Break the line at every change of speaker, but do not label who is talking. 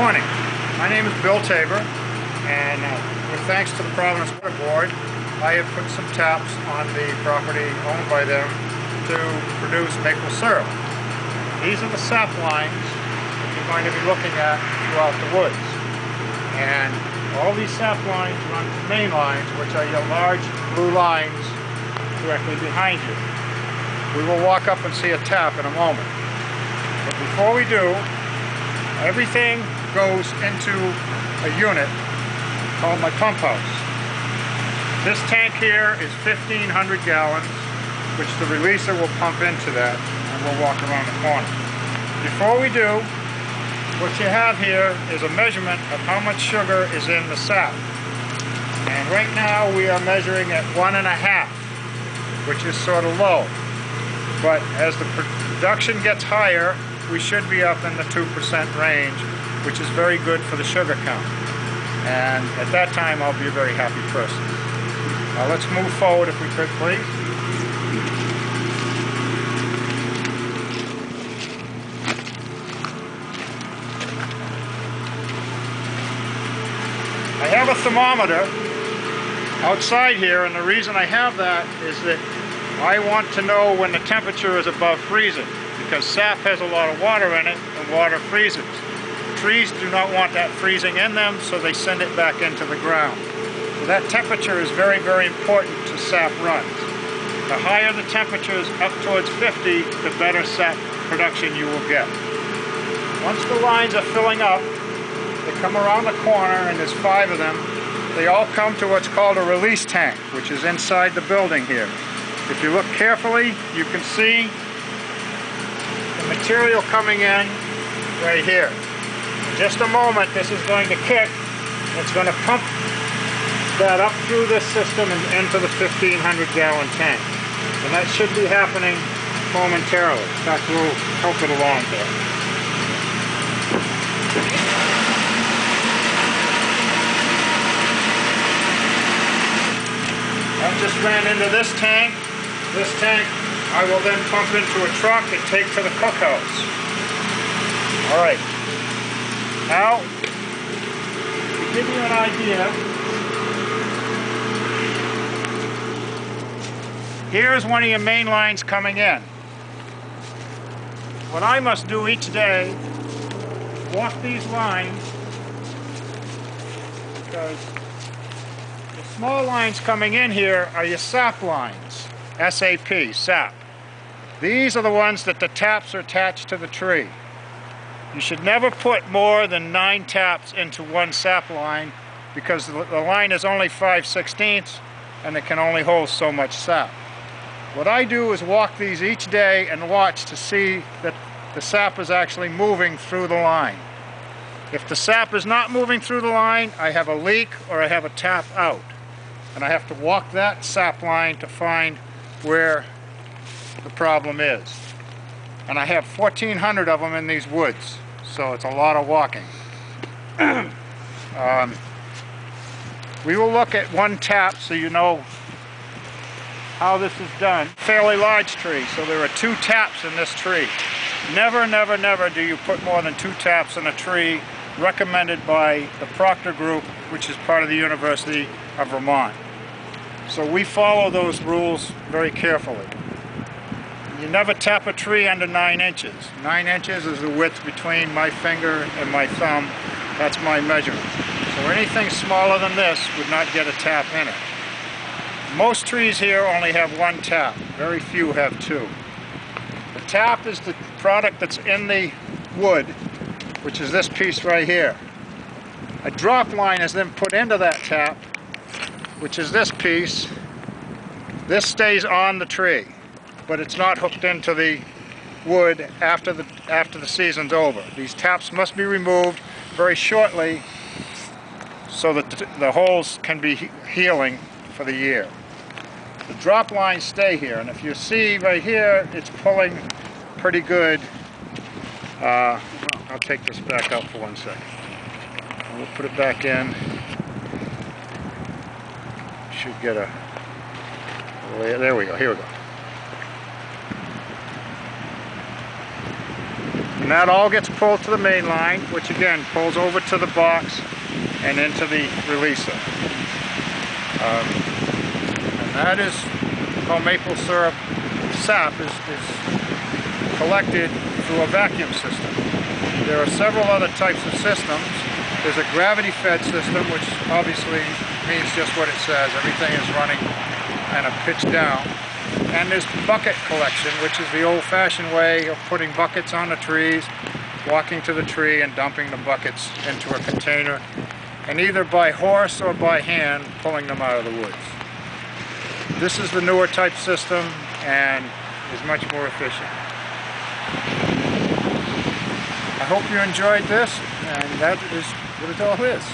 Morning. My name is Bill Tabor, and with thanks to the Providence Water Board, I have put some taps on the property owned by them to produce maple syrup. These are the sap lines that you're going to be looking at throughout the woods. And all these sap lines run to main lines, which are your large blue lines directly behind you. We will walk up and see a tap in a moment. But before we do, everything goes into a unit called my pump house. This tank here is 1,500 gallons, which the releaser will pump into that, and we'll walk around the corner. Before we do, what you have here is a measurement of how much sugar is in the sap. And right now we are measuring at 1.5, which is sort of low. But as the production gets higher, we should be up in the 2% range, which is very good for the sugar count. And at that time, I'll be a very happy person. Now let's move forward if we could, please. I have a thermometer outside here, and the reason I have that is that I want to know when the temperature is above freezing, because sap has a lot of water in it, and water freezes. Trees do not want that freezing in them, so they send it back into the ground. So that temperature is very, very important to sap runs. The higher the temperatures, up towards 50, the better sap production you will get. Once the lines are filling up, they come around the corner, and there's 5 of them. They all come to what's called a release tank, which is inside the building here. If you look carefully, you can see the material coming in right here. In just a moment, this is going to kick. It's going to pump that up through this system and into the 1,500 gallon tank. And that should be happening momentarily. In fact, we'll help it along there. I just ran into this tank. This tank I will then pump into a truck and take to the cookhouse. All right. Now, to give you an idea, here's one of your main lines coming in. What I must do each day, walk these lines, because the small lines coming in here are your sap lines. SAP, sap. These are the ones that the taps are attached to the tree. You should never put more than 9 taps into one sap line, because the line is only 5/16 and it can only hold so much sap. What I do is walk these each day and watch to see that the sap is actually moving through the line. If the sap is not moving through the line, I have a leak or I have a tap out. And I have to walk that sap line to find where the problem is. And I have 1,400 of them in these woods, so it's a lot of walking. We will look at one tap so you know how this is done. Fairly large tree, so there are 2 taps in this tree. Never, never, never do you put more than 2 taps in a tree, recommended by the Proctor Group, which is part of the University of Vermont. So we follow those rules very carefully. You never tap a tree under 9 inches. 9 inches is the width between my finger and my thumb. That's my measurement. So anything smaller than this would not get a tap in it. Most trees here only have 1 tap. Very few have 2. The tap is the product that's in the wood, which is this piece right here. A drop line is then put into that tap, which is this piece. This stays on the tree, but it's not hooked into the wood after the season's over. These taps must be removed very shortly so that the holes can be healing for the year. The drop lines stay here, and if you see right here, it's pulling pretty good. I'll take this back out for 1 second. We'll put it back in. Should get a, there we go, here we go. And that all gets pulled to the main line, which again pulls over to the box and into the releaser. And that is how maple syrup sap is collected through a vacuum system. There are several other types of systems. There's a gravity-fed system, which obviously means just what it says. Everything is running kind of pitch down. And there's bucket collection, which is the old-fashioned way of putting buckets on the trees, walking to the tree and dumping the buckets into a container, and either by horse or by hand pulling them out of the woods. This is the newer type system and is much more efficient. I hope you enjoyed this, and that is what it all is.